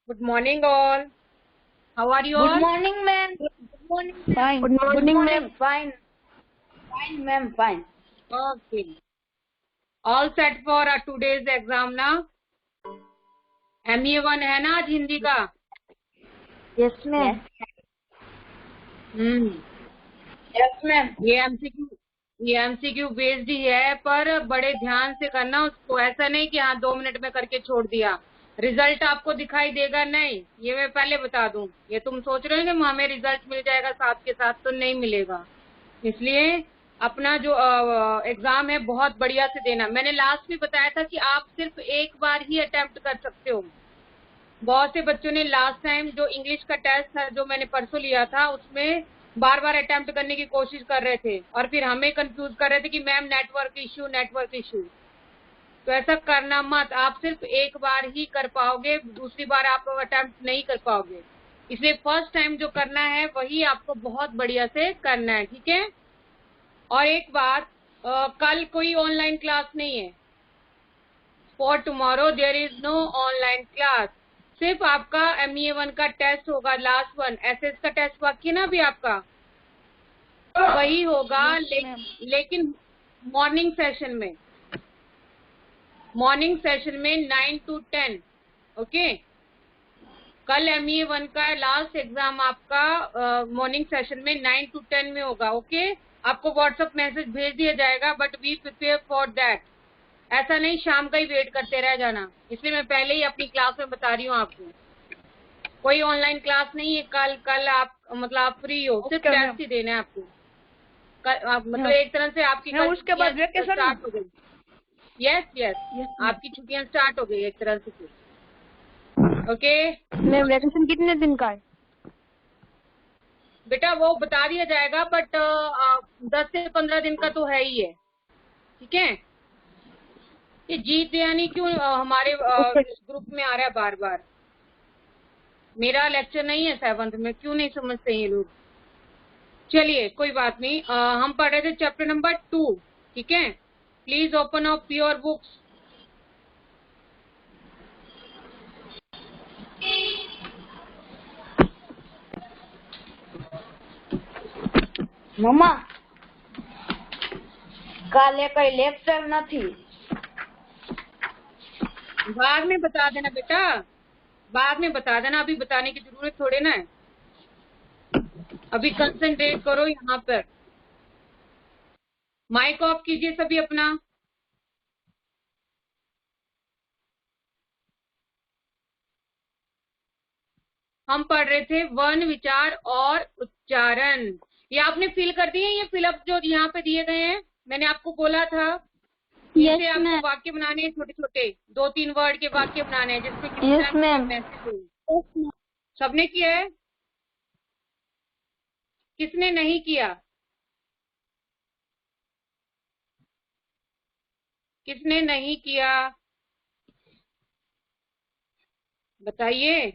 Good morning, all. How are you Good all? morning, ma'am. Good morning, ma'am. Fine. Good morning, ma'am. Fine. Fine, ma'am. Fine. Okay. All set for today's exam ना? MA1 है ना आज हिंदी का? Yes, ma'am. Yes, ma'am. ये MCQ based ही है, पर बड़े ध्यान से करना उसको। ऐसा नहीं कि हाँ 2 मिनट में करके छोड़ दिया। रिजल्ट आपको दिखाई देगा नहीं, ये मैं पहले बता दूं। ये तुम सोच रहे हो कि हमें रिजल्ट मिल जाएगा साथ के साथ, तो नहीं मिलेगा। इसलिए अपना जो एग्जाम है बहुत बढ़िया से देना। मैंने लास्ट में बताया था कि आप सिर्फ एक बार ही अटेम्प्ट कर सकते हो। बहुत से बच्चों ने लास्ट टाइम जो इंग्लिश का टेस्ट था जो मैंने परसों लिया था, उसमें बार बार अटेम्प्ट करने की कोशिश कर रहे थे और फिर हमें कंफ्यूज कर रहे थे कि मैम नेटवर्क इश्यू। तो ऐसा करना मत। आप सिर्फ एक बार ही कर पाओगे, दूसरी बार आप अटेम्प्ट नहीं कर पाओगे। इसलिए फर्स्ट टाइम जो करना है वही आपको बहुत बढ़िया से करना है, ठीक है। और एक बात, कल कोई ऑनलाइन क्लास नहीं है। For tomorrow there is no online class. सिर्फ आपका MA1 का टेस्ट होगा, लास्ट वन। SS का टेस्ट बाकी ना भी आपका, वही होगा। लेकिन मॉर्निंग सेशन में 9 to 10। ओके, कल MA1 का लास्ट एग्जाम आपका मॉर्निंग सेशन में 9 to 10 में होगा। ओके, आपको व्हाट्सएप मैसेज भेज दिया जाएगा, but be prepare for that. ऐसा नहीं शाम का ही वेट करते रह जाना। इसलिए मैं पहले ही अपनी क्लास में बता रही हूँ आपको, कोई ऑनलाइन क्लास नहीं है कल आप मतलब आप फ्री हो, सिर्फ टेस्ट ही देना है आपको। मतलब एक तरह से आपकी कल उसके बाद वेकेशन स्टार्ट हो गई। यस, आपकी छुट्टियां स्टार्ट हो गई एक तरह से। ओके मैम, वेकेशन कितने दिन का है? बेटा वो बता दिया जाएगा, बट 10 से 15 दिन का तो है ही है, ठीक है। ये जीत यानी क्यों हमारे ग्रुप में आ रहा है बार बार। मेरा लेक्चर नहीं है 7th में, क्यों नहीं समझते ये लोग। चलिए कोई बात नहीं। हम पढ़ रहे थे चैप्टर नंबर 2, ठीक है। Please open up your books. Mamma, काले कोई लेक्चर नहीं। बाद में बता देना बेटा, बाद में बता देना, अभी बताने की जरूरत थोड़ी ना है। अभी कंसंट्रेट करो यहाँ पर। माइक ऑफ कीजिए सभी अपना। हम पढ़ रहे थे वर्ण, विचार और उच्चारण। ये आपने फिल कर दिए, ये फिलअप जो यहाँ पे दिए गए हैं, मैंने आपको बोला था। इनसे आपको वाक्य बनाने हैं, छोटे छोटे 2-3 वर्ड के वाक्य बनाने हैं, जिसमें किसी मैसेज हो। सबने किया है? किसने नहीं किया? किसने नहीं किया बताइए।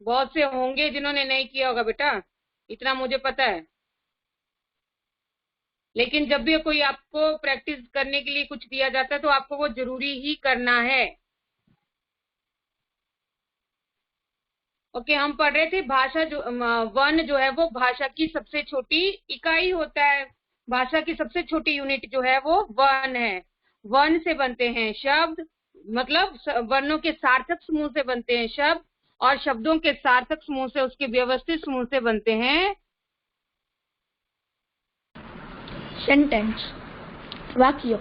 बहुत से होंगे जिन्होंने नहीं किया होगा बेटा, इतना मुझे पता है। लेकिन जब भी कोई आपको प्रैक्टिस करने के लिए कुछ दिया जाता है तो आपको वो जरूरी ही करना है। ओके, हम पढ़ रहे थे भाषा जो वर्ण जो है वो भाषा की सबसे छोटी इकाई होता है। भाषा की सबसे छोटी यूनिट जो है वो वर्ण है। वर्ण से बनते हैं शब्द, मतलब वर्णों के सार्थक समूह से बनते हैं शब्द, और शब्दों के सार्थक समूह से, उसके व्यवस्थित समूह से बनते हैं सेंटेंस, वाक्य।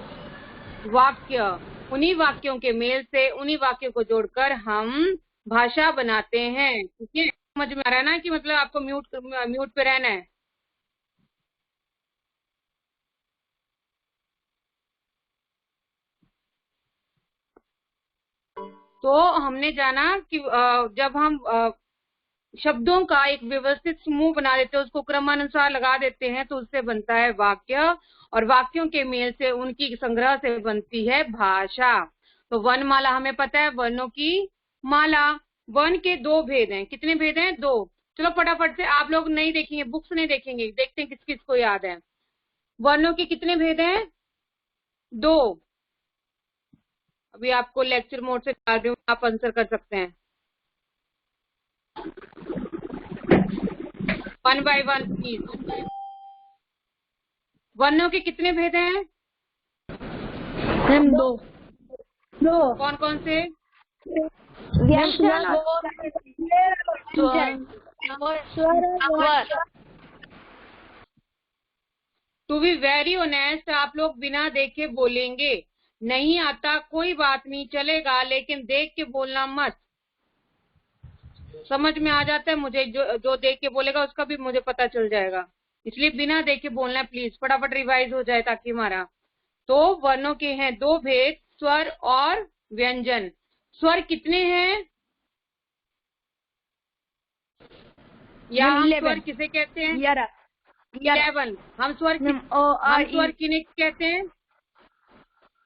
उन्हीं वाक्यों के मेल से, उन्हीं वाक्यों को जोड़कर हम भाषा बनाते हैं, ठीक है। समझ में आ रहा है ना कि मतलब आपको म्यूट पे रहना है। तो हमने जाना कि जब हम शब्दों का एक व्यवस्थित समूह बना देते हैं, उसको क्रमानुसार लगा देते हैं, तो उससे बनता है वाक्य, और वाक्यों के मेल से, उनकी संग्रह से बनती है भाषा। तो वर्णमाला हमें पता है, वर्णों की माला। वर्ण के 2 भेद हैं। कितने भेद हैं? 2। चलो फटाफट से, आप लोग नहीं देखेंगे, बुक्स नहीं देखेंगे, देखते हैं किस किस को याद है। वर्णों के कितने भेद हैं? 2। अभी आपको लेक्चर मोड से डाल रही हूँ, आप आंसर कर सकते हैं 1 by 1 प्लीज। वर्णों के कितने भेद हैं? मैम 2। कौन कौन से? टू बी वेरी ऑनेस्ट, आप लोग बिना देखे बोलेंगे। नहीं आता कोई बात नहीं, चलेगा, लेकिन देख के बोलना मत। समझ में आ जाता है मुझे, जो देख के बोलेगा उसका भी मुझे पता चल जाएगा, इसलिए बिना देखे बोलना है प्लीज, फटाफट रिवाइज हो जाए ताकि हमारा। तो वर्णों के हैं 2 भेद, स्वर और व्यंजन। स्वर कितने हैं या हम स्वर किसे कहते हैं? 11। हम स्वर किन्हें कहते हैं?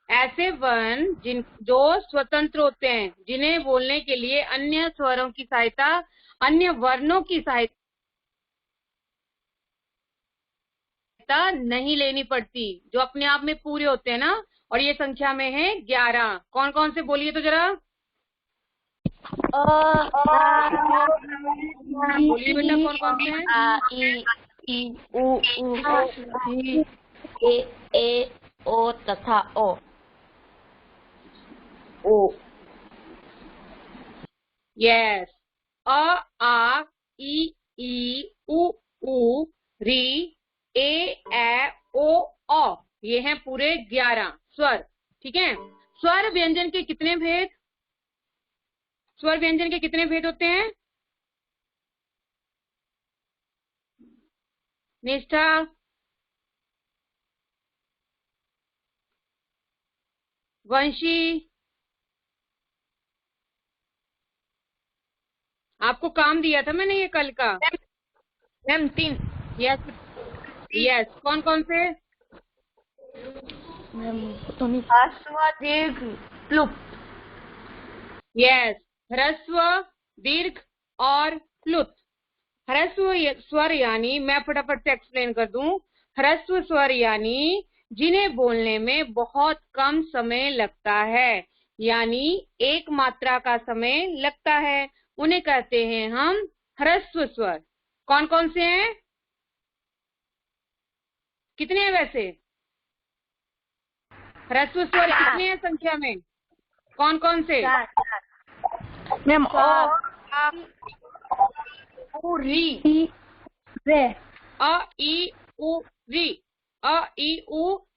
ऐसे वर्ण जो स्वतंत्र होते हैं, जिन्हें बोलने के लिए अन्य स्वरों की सहायता, अन्य वर्णों की सहायता नहीं लेनी पड़ती, जो अपने आप में पूरे होते हैं ना। और ये संख्या में है 11। कौन कौन से बोलिए तो जरा, बोलिए बेटा, कौन कौन से हैं? आ, ई, उ, ए, ओ तथा ओ। यस, अ, आ, ई, उ, री, ए, ओ। ये हैं पूरे 11 स्वर। ठीक है। स्वर व्यंजन के कितने भेद? स्वर व्यंजन के कितने भेद होते हैं निष्ठा? वंशी, आपको काम दिया था मैंने ये कल का। मैम 3। यस, कौन कौन से? ह्रस्व, दीर्घ, प्लुप्त। यस, ह्रस्व, दीर्घ और प्लुत। ह्रस्व स्वर यानी, मैं फटाफट से एक्सप्लेन कर दूं, ह्रस्व स्वर यानी जिन्हें बोलने में बहुत कम समय लगता है, यानी एक मात्रा का समय लगता है, उन्हें कहते हैं हम ह्रस्व स्वर। कौन कौन से हैं? कितने हैं वैसे? ह्रस्व स्वर कितने हैं संख्या में? कौन कौन से? मैम री, अ, ई, उ,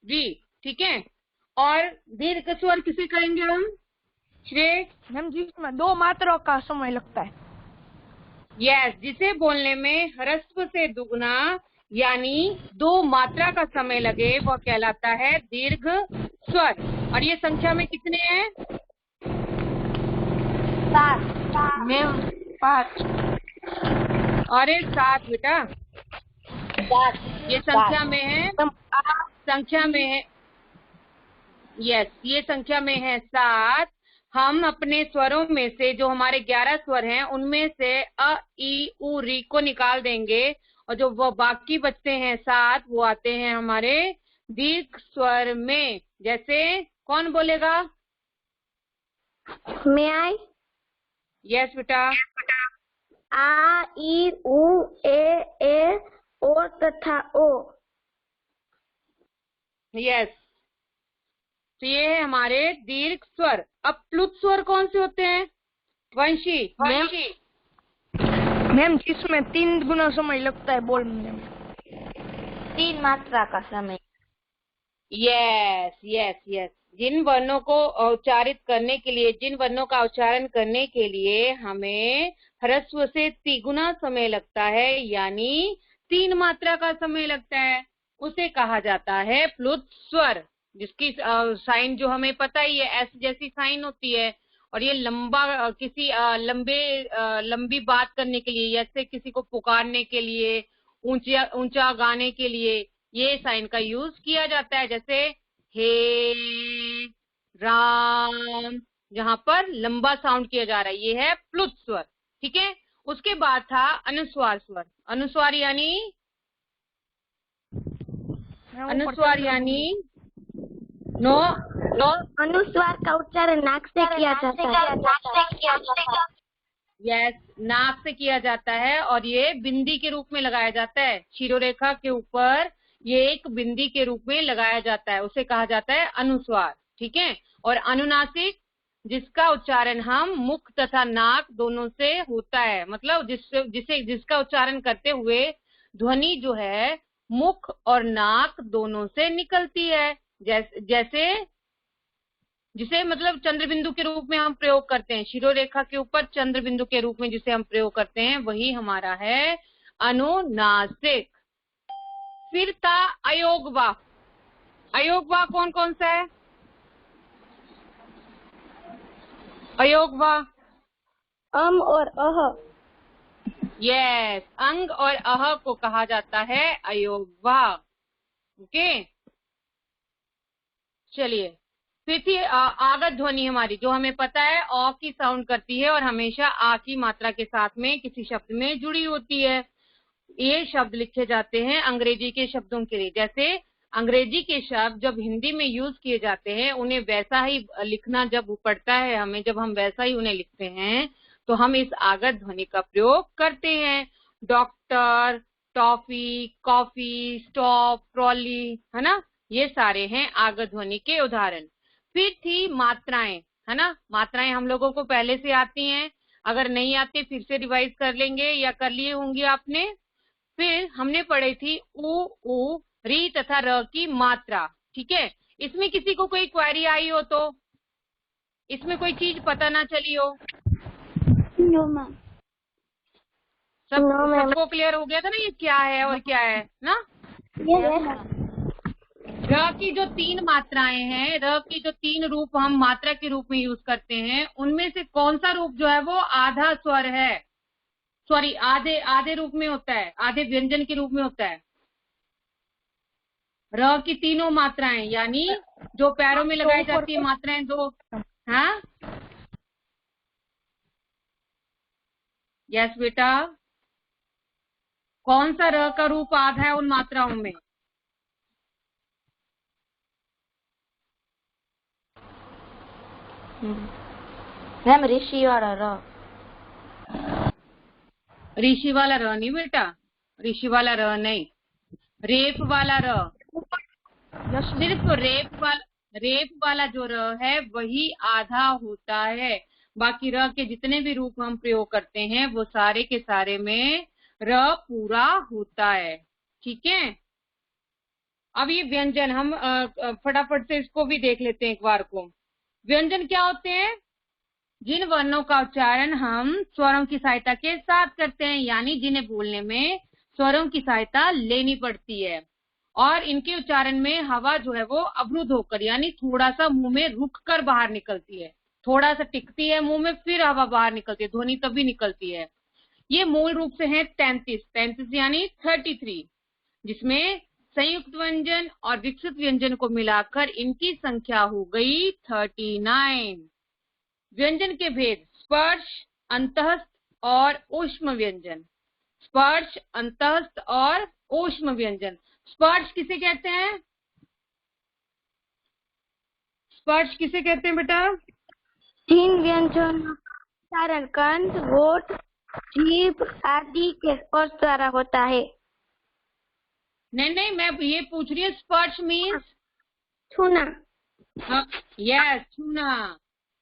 री। ठीक है। और दीर्घ स्वर किसे कहेंगे हम? श्रेय? मैम जिसमें 2 मात्रा का समय लगता है। यस, जिसे बोलने में ह्रस्व से दुगना यानी 2 मात्रा का समय लगे, वह कहलाता है दीर्घ स्वर। और ये संख्या में कितने हैं? 7। मैम 5। अरे 7 बेटा, 7। ये संख्या में है, संख्या में है। यस, ये संख्या में है 7। हम अपने स्वरों में से, जो हमारे 11 स्वर हैं, उनमें से अ, ई, उ, री को निकाल देंगे, और जो वो बाकी बचते हैं 7, वो आते हैं हमारे दीर्घ स्वर में। जैसे कौन बोलेगा? मे आई? यस बेटा। आ, ई, उ, ए, ओ तथा ओ। यस, तो ये है हमारे दीर्घ स्वर। अब प्लुत स्वर कौन से होते हैं वंशी? मैम जिसमें 3 गुना समय लगता है बोलने में। 3 मात्रा का समय। यस यस यस, जिन वर्णों को उच्चारित करने के लिए, जिन वर्णों का उच्चारण करने के लिए हमें ह्रस्व से 3 गुना समय लगता है, यानी 3 मात्रा का समय लगता है, उसे कहा जाता है प्लुत स्वर। जिसकी साइन जो हमें पता ही है, एस जैसी साइन होती है। और ये लंबा, किसी लंबी बात करने के लिए, जैसे किसी को पुकारने के लिए, ऊंचा गाने के लिए ये साइन का यूज किया जाता है। जैसे हे राम, जहां पर लंबा साउंड किया जा रहा है, ये है प्लुत स्वर। ठीक है। उसके बाद था अनुस्वार स्वर। अनुस्वार यानी नो, अनुस्वार का उच्चारण नाक से किया जाता है। यस, नाक से किया जाता है और ये बिंदी के रूप में लगाया जाता है। शिरोरेखा के ऊपर ये एक बिंदी के रूप में लगाया जाता है, उसे कहा जाता है अनुस्वार। ठीक है। और अनुनासिक, जिसका उच्चारण हम मुख तथा नाक दोनों से होता है, मतलब जिसका उच्चारण करते हुए ध्वनि जो है मुख और नाक दोनों से निकलती है। जैसे जिसे मतलब चंद्र बिंदु के रूप में हम प्रयोग करते हैं, शिरोरेखा के ऊपर चंद्र बिंदु के रूप में जिसे हम प्रयोग करते हैं, वही हमारा है अनुनासिक। फिर था अयोगवा। अयोगवा कौन कौन सा है? अयोगवा और अह। यस, अंग और अह को कहा जाता है अयोगवा। ओके, चलिए। फिर थी आगत ध्वनि हमारी, जो हमें पता है अ की साउंड करती है और हमेशा आ की मात्रा के साथ में किसी शब्द में जुड़ी होती है। ये शब्द लिखे जाते हैं अंग्रेजी के शब्दों के लिए। जैसे अंग्रेजी के शब्द जब हिंदी में यूज किए जाते हैं, उन्हें वैसा ही लिखना जब पड़ता है हमें, जब हम वैसा ही उन्हें लिखते हैं तो हम इस आगत ध्वनि का प्रयोग करते हैं। Doctor, toffee, coffee, stop, trolley, है ना, ये सारे हैं आगत ध्वनि के उदाहरण। फिर थी मात्राएं, है ना। मात्राएं हम लोगों को पहले से आती हैं, अगर नहीं आती फिर से रिवाइज कर लेंगे या कर लिए होंगे आपने। फिर हमने पढ़ी थी उ, री तथा र की मात्रा। ठीक है। इसमें किसी को कोई क्वेरी आई हो तो, इसमें कोई चीज पता ना चली हो? No ma'am. सबको क्लियर हो गया था ना ये क्या है और क्या है ना? र की जो 3 मात्राएं हैं, र की जो 3 रूप हम मात्रा के रूप में यूज करते हैं, उनमें से कौन सा रूप जो है वो आधा स्वर है, सॉरी आधे रूप में होता है, आधे व्यंजन के रूप में होता है? र की तीनों मात्राएं, यानी जो पैरों में लगाई जाती है मात्राएं दो। हाँ, यस बेटा, कौन सा र का रूप आधा है उन मात्राओं में? मैम ऋषि वाला र। ऋषि वाला र नहीं बेटा, ऋषि वाला र नहीं, रेप वाला र। सिर्फ रेप वाला जो र है वही आधा होता है। बाकी र के जितने भी रूप हम प्रयोग करते हैं वो सारे के सारे में र पूरा होता है। ठीक है। अब ये व्यंजन हम फटाफट से इसको भी देख लेते हैं एक बार को। व्यंजन क्या होते हैं? जिन वर्णों का उच्चारण हम स्वरों की सहायता के साथ करते हैं, यानी जिन्हें बोलने में स्वरों की सहायता लेनी पड़ती है और इनके उच्चारण में हवा जो है वो अवरुद्ध होकर, यानी थोड़ा सा मुंह में रुक कर बाहर निकलती है, थोड़ा सा टिकती है मुंह में, फिर हवा बाहर निकलती है, ध्वनि तभी निकलती है। ये मूल रूप से है 33 यानी 33, जिसमें संयुक्त व्यंजन और विकसित व्यंजन को मिलाकर इनकी संख्या हो गई 39। व्यंजन के भेद: स्पर्श, अंतःस्थ और ऊष्म व्यंजन। स्पर्श, अंतःस्थ और ऊष्म व्यंजन। स्पर्श किसे कहते हैं? स्पर्श किसे कहते हैं बेटा? जिन व्यंजनों का उच्चारण कंठ, होठ, जीभ आदि के स्पर्श द्वारा होता है। नहीं, मैं ये पूछ रही हूँ, स्पर्श मीन्स छूना। यस, छूना।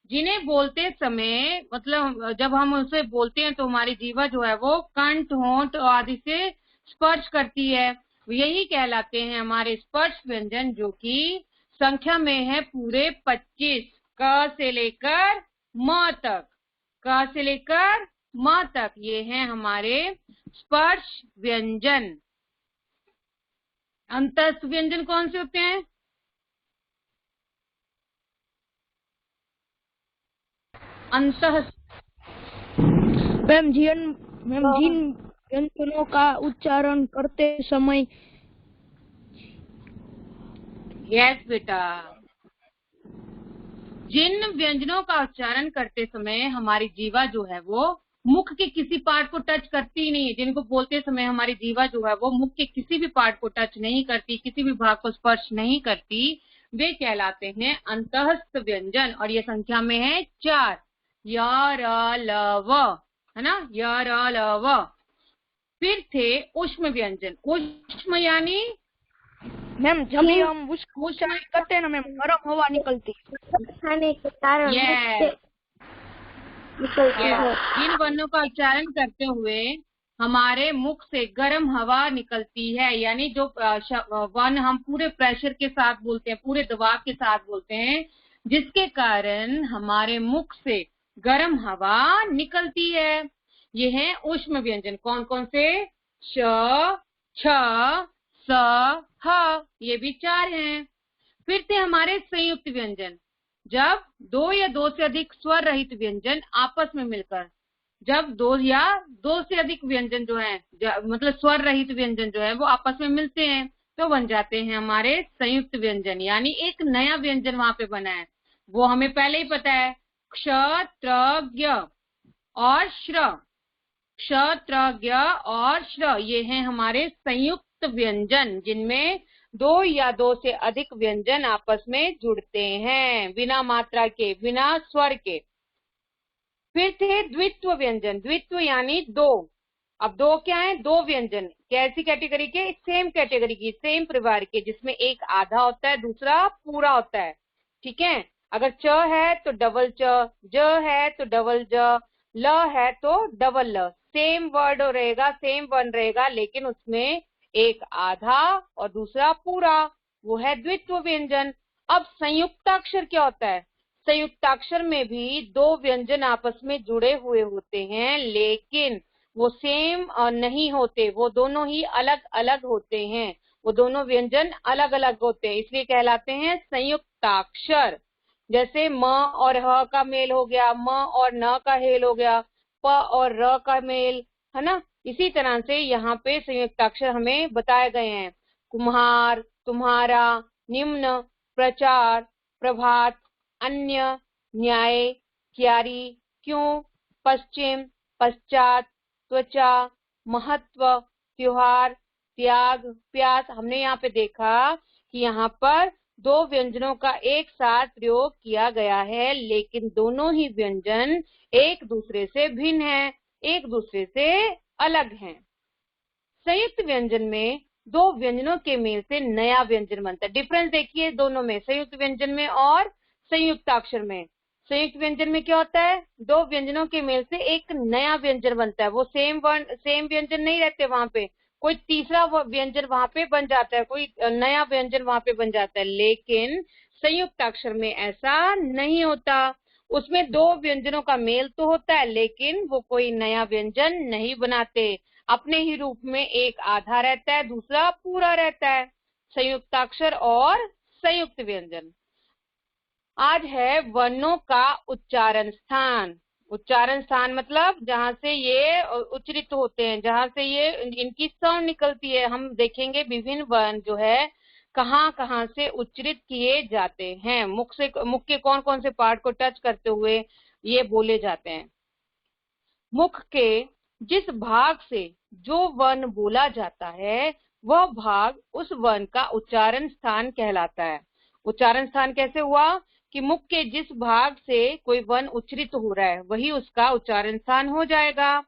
जिन्हें बोलते समय, मतलब जब हम उसे बोलते हैं तो हमारी जीवा जो है वो कंठ, होंठ आदि से स्पर्श करती है, यही कहलाते हैं हमारे स्पर्श व्यंजन, जो कि संख्या में है पूरे 25, क से लेकर म तक। क से लेकर म तक ये हैं हमारे स्पर्श व्यंजन। अंतःस्थ व्यंजन कौन से होते हैं? मैम जिन व्यंजनों का उच्चारण करते समय। यस बेटा, जिन व्यंजनों का उच्चारण करते समय हमारी जीवा जो है वो मुख के किसी पार्ट को टच करती नहीं है, जिनको बोलते समय हमारी जीवा जो है वो मुख के किसी भी पार्ट को टच नहीं करती, किसी भी भाग को स्पर्श नहीं करती, वे कहलाते हैं अंतःस्थ व्यंजन, और ये संख्या में है 4। य र ल व, है ना, य र ल व। फिर थे उष्म व्यंजन। उष्म यानी मैम जब भी हम उष्म उच्चारण करते हैं ना मैम, गर्म हवा निकलती है। खाने के कारण यस निकलती है। इन वर्णों का उच्चारण करते हुए हमारे मुख से गर्म हवा निकलती है, यानी जो वर्ण हम पूरे प्रेशर के साथ बोलते हैं, पूरे दबाव के साथ बोलते हैं, जिसके कारण हमारे मुख से गर्म हवा निकलती है। ये हैं उष्म व्यंजन। कौन कौन से? श, छ, स, ह, ये भी 4 हैं। फिर थे हमारे संयुक्त व्यंजन। जब दो या दो से अधिक स्वर रहित व्यंजन आपस में मिलकर, जब दो या दो से अधिक व्यंजन जो है, मतलब स्वर रहित व्यंजन जो है वो आपस में मिलते हैं, तो बन जाते हैं हमारे संयुक्त व्यंजन, यानी एक नया व्यंजन वहां पे बना है। वो हमें पहले ही पता है, क्ष, त्र, ज्ञ और श्र। क्ष, त्र, ज्ञ और श्र, ये हैं हमारे संयुक्त व्यंजन, जिनमें दो या दो से अधिक व्यंजन आपस में जुड़ते हैं, बिना मात्रा के, बिना स्वर के। फिर थे द्वित्व व्यंजन। द्वित्व यानी दो। अब दो क्या है? दो व्यंजन। कैसी कैटेगरी के? सेम कैटेगरी की, सेम परिवार के, जिसमें एक आधा होता है, दूसरा पूरा होता है। ठीक है। अगर च है तो डबल च, ज है तो डबल ज, ल है तो डबल ल। सेम वर्ड रहेगा, सेम वन रहेगा, लेकिन उसमें एक आधा और दूसरा पूरा, वो है द्वित्व व्यंजन। अब संयुक्ताक्षर क्या होता है? संयुक्ताक्षर में भी दो व्यंजन आपस में जुड़े हुए होते हैं, लेकिन वो सेम नहीं होते, वो दोनों ही अलग अलग होते हैं, वो दोनों व्यंजन अलग अलग होते हैं, इसलिए कहलाते हैं संयुक्ताक्षर। जैसे म और ह का मेल हो गया, म और न का हेल हो गया, प और र का मेल, है ना। इसी तरह से यहाँ पे संयुक्ताक्षर हमें बताए गए हैं। कुम्हार, तुम्हारा, निम्न, प्रचार, प्रभात, अन्य, न्याय, क्यारी, क्यों, पश्चिम, पश्चात, त्वचा, महत्व, त्योहार, त्याग, प्यास। हमने यहाँ पे देखा कि यहाँ पर दो व्यंजनों का एक साथ प्रयोग किया गया है, लेकिन दोनों ही व्यंजन एक दूसरे से भिन्न हैं, एक दूसरे से अलग हैं। संयुक्त व्यंजन में दो व्यंजनों के मेल से नया व्यंजन बनता है। डिफरेंस देखिए दोनों में, संयुक्त व्यंजन में और संयुक्ताक्षर में। संयुक्त व्यंजन में क्या होता है? दो व्यंजनों के मेल से एक नया व्यंजन बनता है। वो सेम व्यंजन नहीं रहते वहां पे, कोई तीसरा व्यंजन वहां पे बन जाता है, कोई नया व्यंजन वहां पे बन जाता है। लेकिन संयुक्ताक्षर में ऐसा नहीं होता, उसमें दो व्यंजनों का मेल तो होता है, लेकिन वो कोई नया व्यंजन नहीं बनाते। अपने ही रूप में एक आधा रहता है, दूसरा पूरा रहता है। संयुक्ताक्षर और संयुक्त व्यंजन। आज है वर्णों का उच्चारण स्थान। उच्चारण स्थान मतलब जहां से ये उच्चरित होते हैं, जहां से ये इनकी साउंड निकलती है। हम देखेंगे विभिन्न वर्ण जो है कहाँ कहाँ से उच्चरित किए जाते हैं, मुख के कौन कौन से पार्ट को टच करते हुए ये बोले जाते हैं। मुख के जिस भाग से जो वर्ण बोला जाता है, वह भाग उस वर्ण का उच्चारण स्थान कहलाता है। उच्चारण स्थान कैसे हुआ? कि मुख के जिस भाग से कोई वर्ण उच्चरित हो रहा है, वही उसका उच्चारण स्थान हो जाएगा।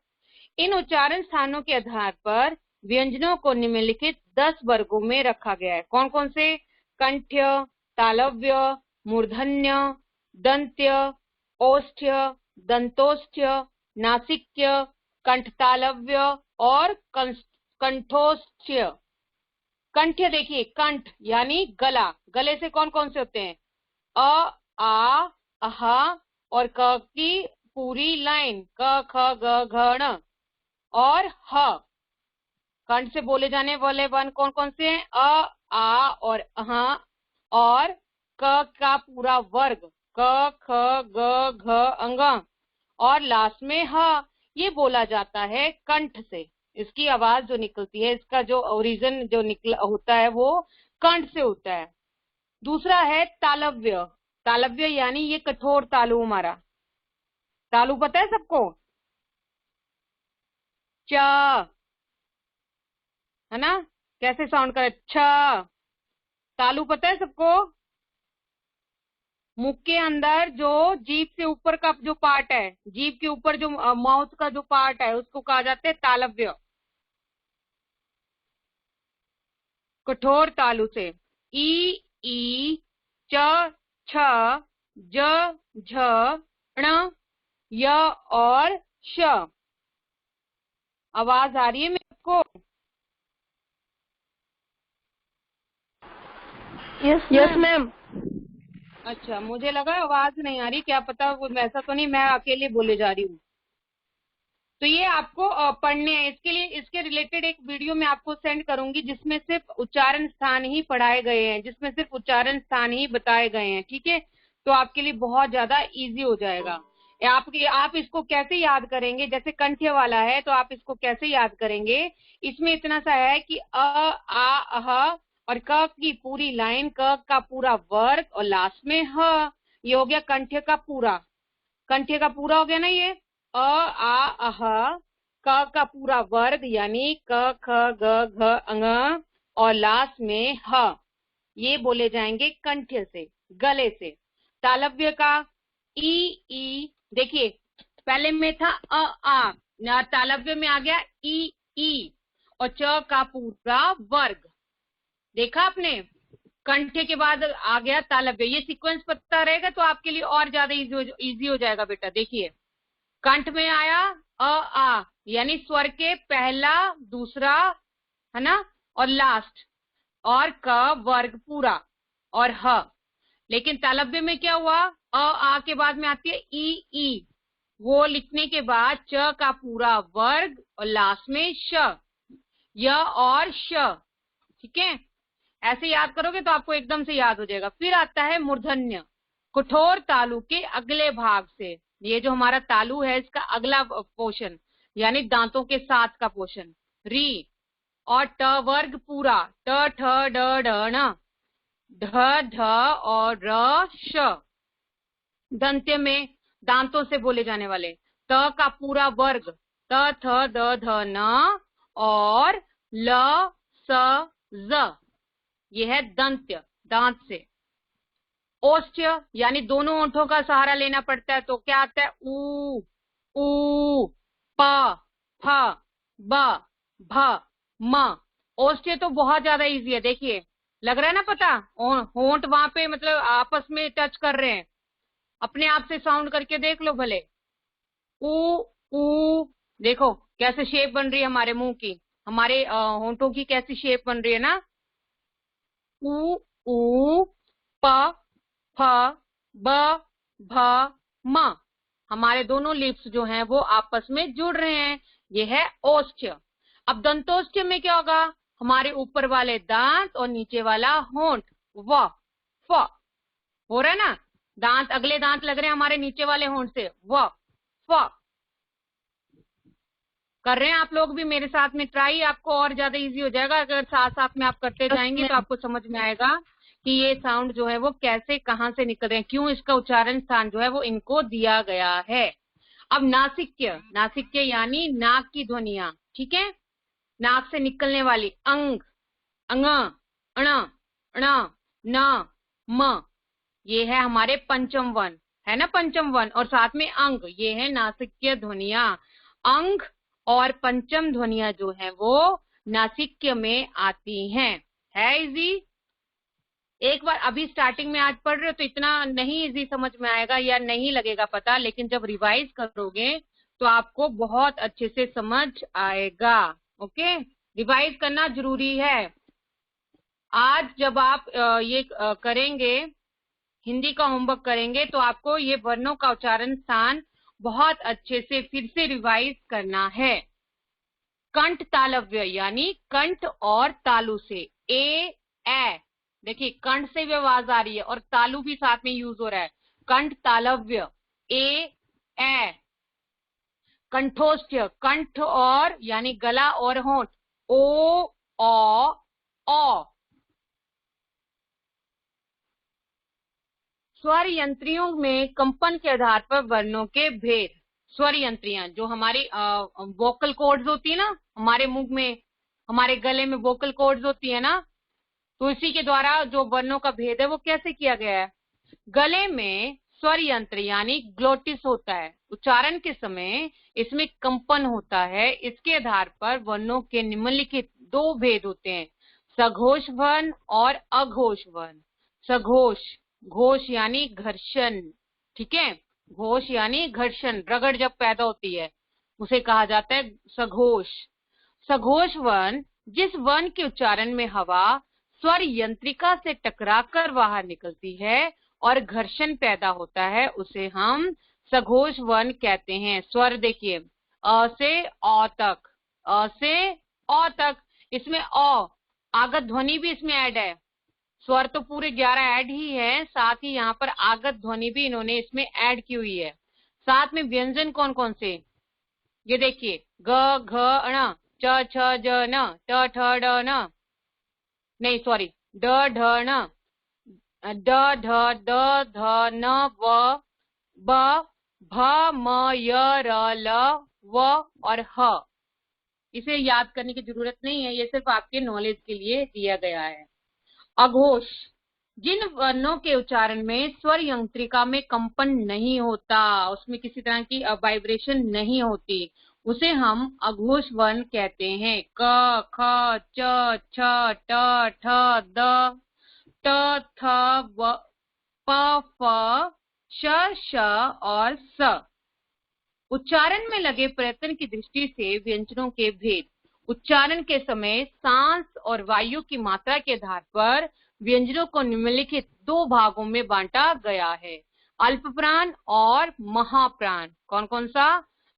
इन उच्चारण स्थानों के आधार पर व्यंजनों को निम्नलिखित 10 वर्गों में रखा गया है। कौन कौन से? कंठ्य, तालव्य, मूर्धन्य, दंत्य, ओष्ठ्य, दंतोष्ठ्य, नासिक्य, कंठतालव्य और कंठोष्ठ्य। कंठ्य देखिए, कंठ यानी गला, गले से कौन कौन से होते हैं? अ, आ, अह और क की पूरी लाइन, क ख ग घ ण और ह। कंठ से बोले जाने वाले वर्ण कौन कौन से हैं? अ, आ और अह और क का पूरा वर्ग, क ख ग घ अंग और लास्ट में ह। ये बोला जाता है कंठ से। इसकी आवाज जो निकलती है, इसका जो ओरिजिन जो निकला होता है वो कंठ से होता है। दूसरा है तालव्य। तालव्य यानी ये कठोर तालु हमारा। तालु पता है सबको? च, है ना, कैसे साउंड करे? छ। तालु पता है सबको? मुख के अंदर जो जीभ से ऊपर का जो पार्ट है, जीभ के ऊपर जो माउथ का जो पार्ट है, उसको कहा जाता है तालव्य। कठोर तालु से ई, ई, च, छ, ज, झ, ण, य और श। आवाज आ रही है मेरे को? Yes ma'am. अच्छा, मुझे लगा आवाज नहीं आ रही, क्या पता वो ऐसा तो नहीं, मैं अकेले बोले जा रही हूँ। तो ये आपको पढ़ने हैं। इसके लिए इसके रिलेटेड एक वीडियो मैं आपको सेंड करूंगी जिसमें सिर्फ उच्चारण स्थान ही पढ़ाए गए हैं, जिसमें सिर्फ उच्चारण स्थान ही बताए गए हैं, ठीक है। तो आपके लिए बहुत ज्यादा इजी हो जाएगा। आप इसको कैसे याद करेंगे, जैसे कंठ्य वाला है तो आप इसको कैसे याद करेंगे। इसमें इतना सा है कि अ, आ, अह और क की पूरी लाइन, क का पूरा वर्ग और लास्ट में ह। ये हो गया कंठ्य का पूरा, कंठ्य का पूरा हो गया ना ये। अ, आ, अह, क का पूरा वर्ग यानी क, ख, ग, घ, अंग और लास्ट में ह। ये बोले जाएंगे कंठ्य से, गले से। तालव्य का ई, देखिए पहले में था आ, तालव्य में आ गया ई और च का पूरा वर्ग। देखा आपने, कंठ्य के बाद आ गया तालव्य। ये सीक्वेंस पता रहेगा तो आपके लिए और ज्यादा इजी हो जाएगा बेटा। देखिए कंठ में आया आ यानी स्वर के पहला, दूसरा, है ना, और लास्ट, और क वर्ग पूरा और ह। लेकिन तालव्य में क्या हुआ, आ के बाद में आती है ई, वो लिखने के बाद च का पूरा वर्ग और लास्ट में श, य और श, ठीक है। ऐसे याद करोगे तो आपको एकदम से याद हो जाएगा। फिर आता है मूर्धन्य, कठोर तालु के अगले भाग से। ये जो हमारा तालु है इसका अगला पोर्शन यानी दांतों के साथ का पोर्शन, री और ट वर्ग पूरा, ट, ठ, ड, ढ, ण, ढ, ढ और र, श। दंत्य में दांतों से बोले जाने वाले, त का पूरा वर्ग, त, थ, द, ध, न और ल, स, ज। ये है दंत्य, दांत से। ओष्ठ्य यानी दोनों ओंठों का सहारा लेना पड़ता है, तो क्या आता है ऊ, प, फ, ब, भ, म। ओष्ठ्य तो बहुत ज्यादा इजी है। देखिए लग रहा है ना पता, होंठ वहां पे मतलब आपस में टच कर रहे हैं। अपने आप से साउंड करके देख लो भले। ऊ, देखो कैसे शेप बन रही है हमारे मुंह की, हमारे होंठों की कैसी शेप बन रही है ना। ऊ, प, फ, ब, भ, म। हमारे दोनों लिप्स जो हैं वो आपस में जुड़ रहे हैं, ये है ओष्ठ्य। अब दंतोष्ठ्य में क्या होगा, हमारे ऊपर वाले दांत और नीचे वाला होंठ, व, फ। हो रहा है ना, दांत, अगले दांत लग रहे हैं हमारे नीचे वाले होंठ से, व, फ। कर रहे हैं आप लोग भी मेरे साथ में ट्राई, आपको और ज्यादा इजी हो जाएगा। अगर साथ साथ में आप करते जाएंगे तो आपको समझ में आएगा कि ये साउंड जो है वो कैसे, कहाँ से निकल रहे हैं, क्यों इसका उच्चारण स्थान जो है वो इनको दिया गया है। अब नासिक्य, नासिक्य यानी नाक की ध्वनियां, ठीक है। नाक से निकलने वाली, अंग, अंग, अण, अण, न, म। ये है हमारे पंचम वन, है ना, पंचम वन और साथ में अंग, ये है नासिक्य ध्वनियां। अंग और पंचम ध्वनियां जो है वो नासिक्य में आती हैं। है इजी। एक बार अभी स्टार्टिंग में आज पढ़ रहे हो तो इतना नहीं इजी समझ में आएगा या नहीं लगेगा पता, लेकिन जब रिवाइज करोगे तो आपको बहुत अच्छे से समझ आएगा। ओके, रिवाइज करना जरूरी है। आज जब आप ये करेंगे, हिंदी का होमवर्क करेंगे, तो आपको ये वर्णों का उच्चारण स्थान बहुत अच्छे से फिर से रिवाइज करना है। कंठ तालव्य यानी कंठ और तालु से, ए, देखिए कंठ से भी आवाज आ रही है और तालु भी साथ में यूज हो रहा है। कंठ तालव्य, ए, कंठोष्ठ्य, कंठ और यानी गला और होंठ, ओ, औ। स्वर यंत्रियों में कंपन के आधार पर वर्णों के भेद। स्वर यंत्रियां जो हमारी वोकल कॉर्ड्स होती है ना, हमारे मुंह में, हमारे गले में वोकल कॉर्ड्स होती है ना, तो इसी के द्वारा जो वर्णों का भेद है वो कैसे किया गया है। गले में स्वर यंत्र यानी ग्लोटिस होता है। उच्चारण के समय इसमें कंपन होता है। इसके आधार पर वर्णों के निम्नलिखित दो भेद होते हैं, सघोष वर्ण और अघोष वर्ण। सघोष, घोष यानी घर्षण, ठीक है, घोष यानी घर्षण, रगड़ जब पैदा होती है उसे कहा जाता है सघोष। सघोष वर्ण जिस वर्ण के उच्चारण में हवा स्वर यंत्रिका से टकराकर बाहर निकलती है और घर्षण पैदा होता है उसे हम सघोष वर्ण कहते हैं। स्वर देखिए, अ से औ तक, अ से औ तक, इसमें औ आगत ध्वनि भी इसमें ऐड है। स्वर तो पूरे 11 ऐड ही है, साथ ही यहाँ पर आगत ध्वनि भी इन्होंने इसमें ऐड की हुई है। साथ में व्यंजन कौन कौन से, ये देखिए, ग घ ण, च छ ज न, ट ठ ड न, नहीं सॉरी, ड ढ न, ड ढ द ध न व, ब भ म य र ल व और ह। इसे याद करने की जरूरत नहीं है, ये सिर्फ आपके नॉलेज के लिए दिया गया है। अघोष जिन वर्णों के उच्चारण में स्वर यंत्रिका में कंपन नहीं होता, उसमें किसी तरह की वाइब्रेशन नहीं होती, उसे हम अघोष वर्ण कहते हैं। क ख च छ ट ठ द ट थ व प फ श श और स। उच्चारण में लगे प्रयत्न की दृष्टि से व्यंजनों के भेद। उच्चारण के समय सांस और वायु की मात्रा के आधार पर व्यंजनों को निम्नलिखित दो भागों में बांटा गया है, अल्पप्राण और महाप्राण। कौन कौन सा,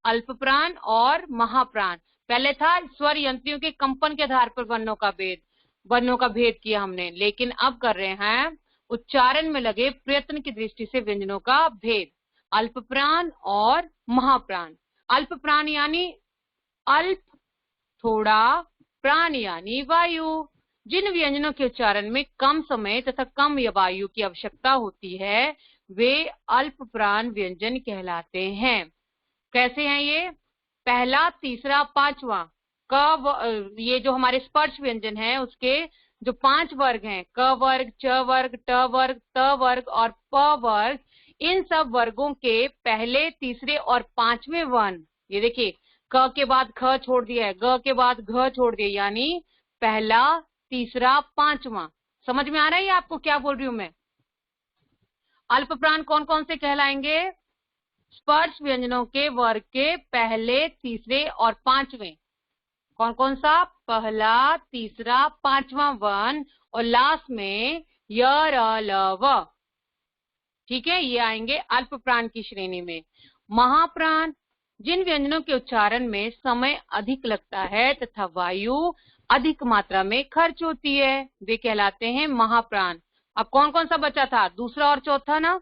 अल्पप्राण और महाप्राण। पहले था स्वर यंत्रियों के कंपन के आधार पर वर्णों का भेद किया हमने, लेकिन अब कर रहे हैं उच्चारण में लगे प्रयत्न की दृष्टि से व्यंजनों का भेद, अल्पप्राण और महाप्राण। अल्पप्राण यानी अल्प थोड़ा, प्राण यानी वायु। जिन व्यंजनों के उच्चारण में कम समय तथा कम वायु की आवश्यकता होती है वे अल्प प्राण व्यंजन कहलाते हैं। कैसे हैं ये, पहला, तीसरा, पांचवा। ये जो हमारे स्पर्श व्यंजन है उसके जो 5 वर्ग हैं, क वर्ग, च वर्ग, ट वर्ग, त वर्ग और प वर्ग, इन सब वर्गों के पहले, तीसरे और 5वें वर्ण, ये देखिए, क के बाद ख छोड़ दिया है, ग के बाद घ छोड़ दिया, यानी पहला, तीसरा, 5वां। समझ में आ रहा है ये आपको क्या बोल रही हूं मैं। अल्प प्राण कौन कौन से कहलाएंगे, स्पर्श व्यंजनों के वर्ग के पहले, तीसरे और 5वें। कौन कौन सा, पहला, तीसरा, 5वां वर्ण और लास्ट में य र ल व, ठीक है, ये आएंगे अल्प प्राण की श्रेणी में। महाप्राण जिन व्यंजनों के उच्चारण में समय अधिक लगता है तथा वायु अधिक मात्रा में खर्च होती है वे कहलाते हैं महाप्राण। अब कौन कौन सा बचा था, दूसरा और चौथा ना,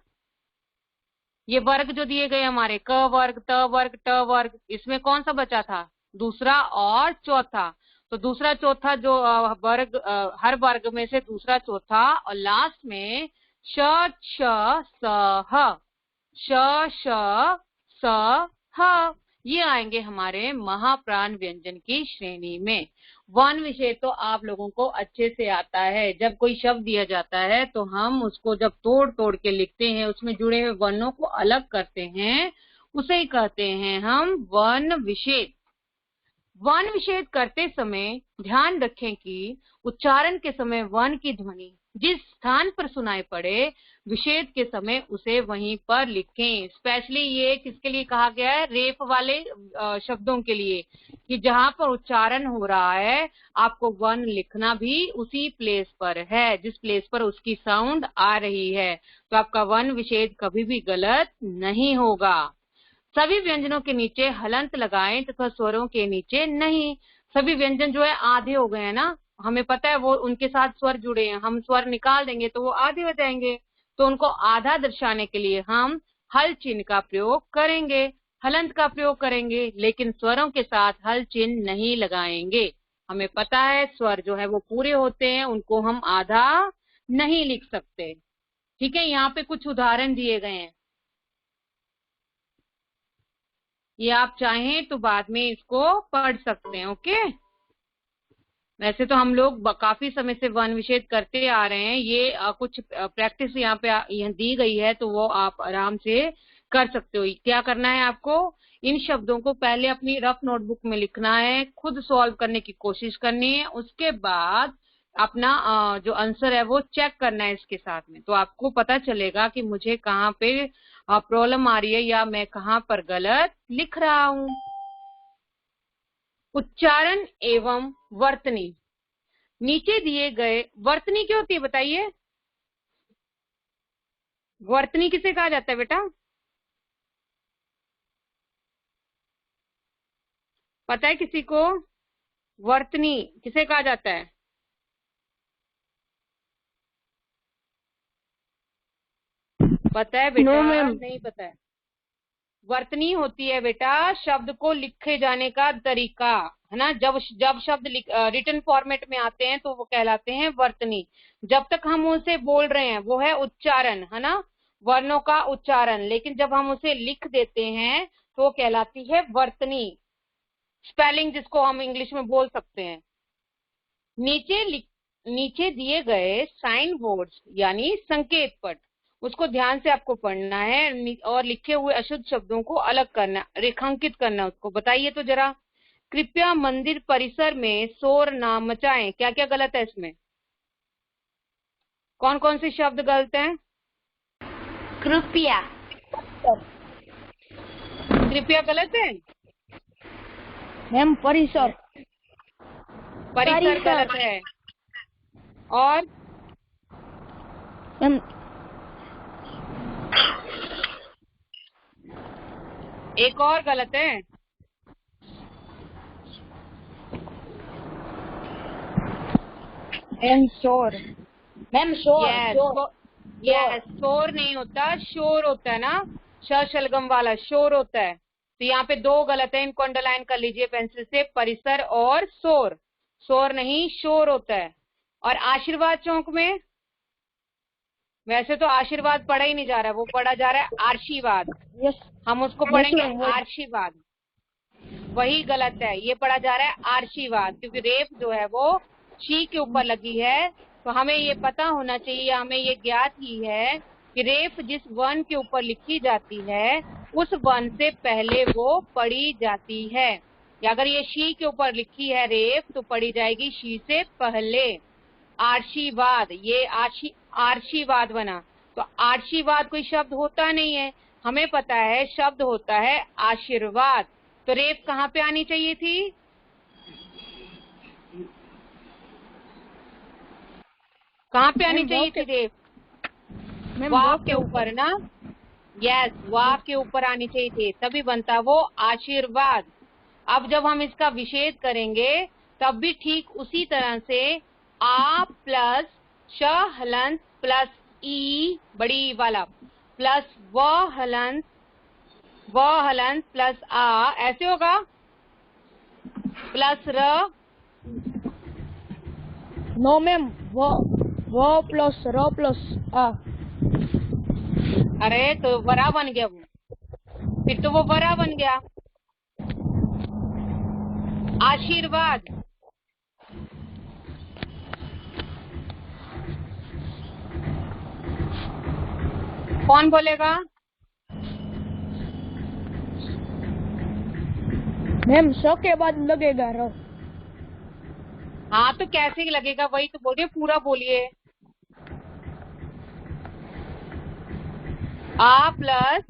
ये वर्ग जो दिए गए हमारे, क वर्ग, त वर्ग, ट वर्ग, इसमें कौन सा बचा था, दूसरा और चौथा। तो दूसरा चौथा जो वर्ग, हर वर्ग में से दूसरा चौथा और लास्ट में श श स ह, श श स ह, ये आएंगे हमारे महाप्राण व्यंजन की श्रेणी में। वर्ण विषय तो आप लोगों को अच्छे से आता है। जब कोई शब्द दिया जाता है तो हम उसको जब तोड़ तोड़ के लिखते हैं, उसमें जुड़े हुए वर्णों को अलग करते हैं, उसे ही कहते हैं हम वर्ण विषेद। वर्ण विषेद करते समय ध्यान रखें कि उच्चारण के समय वर्ण की ध्वनि जिस स्थान पर सुनाई पड़े, विषेद के समय उसे वहीं पर लिखें। स्पेशली ये किसके लिए कहा गया है, रेफ वाले शब्दों के लिए, कि जहां पर उच्चारण हो रहा है आपको वर्ण लिखना भी उसी प्लेस पर है जिस प्लेस पर उसकी साउंड आ रही है, तो आपका वर्ण विषेद कभी भी गलत नहीं होगा। सभी व्यंजनों के नीचे हलंत लगाएं तथा स्वरों के नीचे नहीं। सभी व्यंजन जो है आधे हो गए हैं ना, हमें पता है वो उनके साथ स्वर जुड़े हैं, हम स्वर निकाल देंगे तो वो आधे हो जाएंगे, तो उनको आधा दर्शाने के लिए हम हल चिन्ह का प्रयोग करेंगे, हलंत का प्रयोग करेंगे, लेकिन स्वरों के साथ हल चिन्ह नहीं लगाएंगे। हमें पता है स्वर जो है वो पूरे होते हैं, उनको हम आधा नहीं लिख सकते। ठीक है, यहाँ पे कुछ उदाहरण दिए गए हैं, ये आप चाहें तो बाद में इसको पढ़ सकते हैं। ओके, वैसे तो हम लोग काफी समय से वर्ण विच्छेद करते आ रहे हैं। ये कुछ प्रैक्टिस यहाँ पे यहाँ दी गई है, तो वो आप आराम से कर सकते हो। क्या करना है आपको, इन शब्दों को पहले अपनी रफ नोटबुक में लिखना है, खुद सॉल्व करने की कोशिश करनी है, उसके बाद अपना जो आंसर है वो चेक करना है इसके साथ में। तो आपको पता चलेगा कि मुझे कहाँ पे प्रॉब्लम आ रही है या मैं कहाँ पर गलत लिख रहा हूँ। उच्चारण एवं वर्तनी। नीचे दिए गए, वर्तनी क्या होती है बताइए? वर्तनी किसे कहा जाता है बेटा? पता है किसी को? वर्तनी किसे कहा जाता है? पता है बेटा? No, ma'am. नहीं पता है। वर्तनी होती है बेटा शब्द को लिखे जाने का तरीका, है ना। जब जब शब्द रिटन फॉर्मेट में आते हैं तो वो कहलाते हैं वर्तनी। जब तक हम उसे बोल रहे हैं वो है उच्चारण, है ना, वर्णों का उच्चारण। लेकिन जब हम उसे लिख देते हैं तो वो कहलाती है वर्तनी, स्पेलिंग जिसको हम इंग्लिश में बोल सकते हैं। नीचे दिए गए साइन बोर्ड्स यानी संकेत पट, उसको ध्यान से आपको पढ़ना है और लिखे हुए अशुद्ध शब्दों को अलग करना, रेखांकित करना उसको। बताइए तो जरा, कृपया मंदिर परिसर में शोर ना मचाएं, क्या क्या गलत है इसमें? कौन कौन से शब्द गलत हैं? कृपया। कृपया गलत है मैम परिसर। परिसर गलत है। और मैम एक और गलत है। मैम शोर। मैम शोर। यस, शोर नहीं होता, शोर होता है ना, शलगम वाला शोर होता है। तो यहाँ पे दो गलत है, इनको अंडरलाइन कर लीजिए पेंसिल से, परिसर और शोर। शोर नहीं, शोर होता है। और आशीर्वाद चौक में, वैसे तो आशीर्वाद पढ़ा ही नहीं जा रहा, वो पढ़ा जा रहा है आशीर्वाद। यस। हम उसको पढ़ेंगे आशीर्वाद, वही गलत है। ये पढ़ा जा रहा है आशीर्वाद, क्योंकि रेफ जो है वो शी के ऊपर लगी है। तो हमें ये पता होना चाहिए, हमें ये ज्ञात ही है कि रेफ जिस वर्ण के ऊपर लिखी जाती है उस वर्ण से पहले वो पढ़ी जाती है। या अगर ये शी के ऊपर लिखी है रेफ तो पढ़ी जाएगी शी से पहले। आशीर्वाद, ये आशीर्वाद बना। तो आशीर्वाद कोई शब्द होता नहीं है, हमें पता है शब्द होता है आशीर्वाद। तो रेफ कहाँ पे आनी चाहिए थी? कहाँ पे आनी चाहिए थी रेफ? वाव के ऊपर ना। यस, वाव के ऊपर आनी चाहिए थी, तभी बनता वो आशीर्वाद। अब जब हम इसका विच्छेद करेंगे तब भी ठीक उसी तरह से आ प्लस श हलंत प्लस ई बड़ी वाला प्लस व हलंत प्लस आ, ऐसे होगा। प्लस र। नो मैम, वो प्लस र प्लस आ। अरे तो वरा बन गया वो, फिर तो वो वरा बन गया। आशीर्वाद, कौन बोलेगा? मैम स के बाद लगेगा र। हाँ तो कैसे लगेगा, वही तो बोल रही है, पूरा बोलिए। आ प्लस,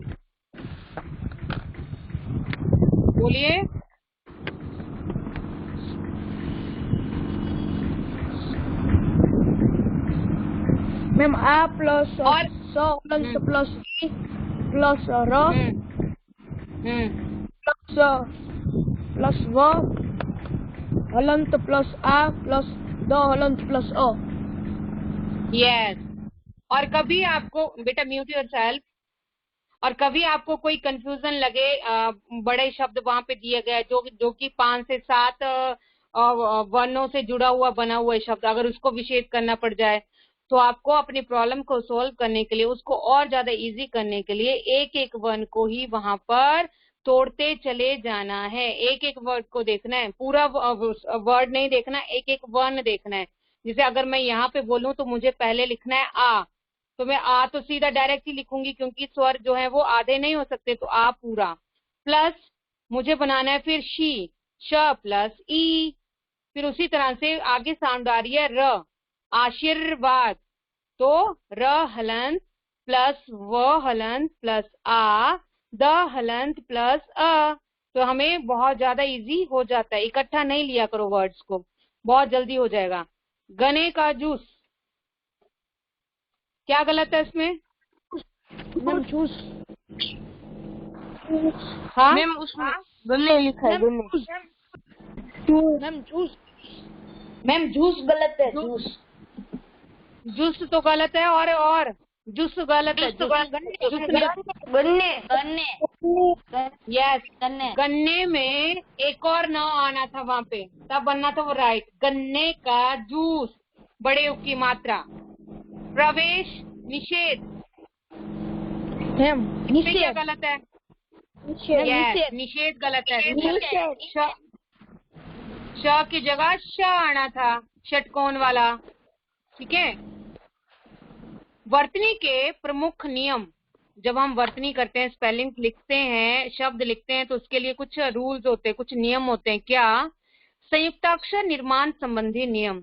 बोलिए। मैम आ प्लस और स प्लस ई प्लस र प्लस व हलंत प्लस आ प्लस द हलंत प्लस अ। यस। और कभी आपको, बेटा म्यूट योरसेल्फ, और कभी आपको कोई कंफ्यूजन लगे, बड़े शब्द वहां पे दिए गए जो कि 5 से 7 वर्णों से जुड़ा हुआ बना हुआ शब्द, अगर उसको विच्छेद करना पड़ जाए तो आपको अपनी प्रॉब्लम को सोल्व करने के लिए, उसको और ज्यादा इजी करने के लिए एक एक वर्ण को ही वहां पर तोड़ते चले जाना है। एक एक वर्ड को देखना है, पूरा वर्ड नहीं देखना, एक एक वर्ण देखना है। जैसे अगर मैं यहाँ पे बोलूं तो मुझे पहले लिखना है आ, तो मैं आ तो सीधा डायरेक्ट ही लिखूंगी क्योंकि स्वर जो है वो आधे नहीं हो सकते, तो आ पूरा। प्लस मुझे बनाना है फिर शी, श प्लस ई, फिर उसी तरह से आगे साउंड आ रही है र, आशीर्वाद, तो र हलंत प्लस व हलंत प्लस आ, द हलंत प्लस अ। तो हमें बहुत ज्यादा इजी हो जाता है, इकट्ठा नहीं लिया करो वर्ड्स को, बहुत जल्दी हो जाएगा। गन्ने का जूस, क्या गलत है इसमें? Ma'am juice. हाँ मैम उसमें गन्ने लिखा है, गन्ने। Ma'am juice. मैम जूस गलत है, जूस। जूस तो गलत है, और जूस गलत है, गन्ने गन्ने यस, गन्ने। गन्ने में एक और न आना था वहां पे, तब बनना था वो राइट। गन्ने का जूस, बड़े की मात्रा। प्रवेश निषेध, मैम इसमें क्या गलत है? निषेध। निषेध गलत है। श की जगह श आना था, षटकोण वाला, ठीक है। वर्तनी के प्रमुख नियम, जब हम वर्तनी करते हैं, स्पेलिंग लिखते हैं, शब्द लिखते हैं, तो उसके लिए कुछ रूल्स होते हैं, कुछ नियम होते हैं। क्या? संयुक्ताक्षर निर्माण संबंधी नियम।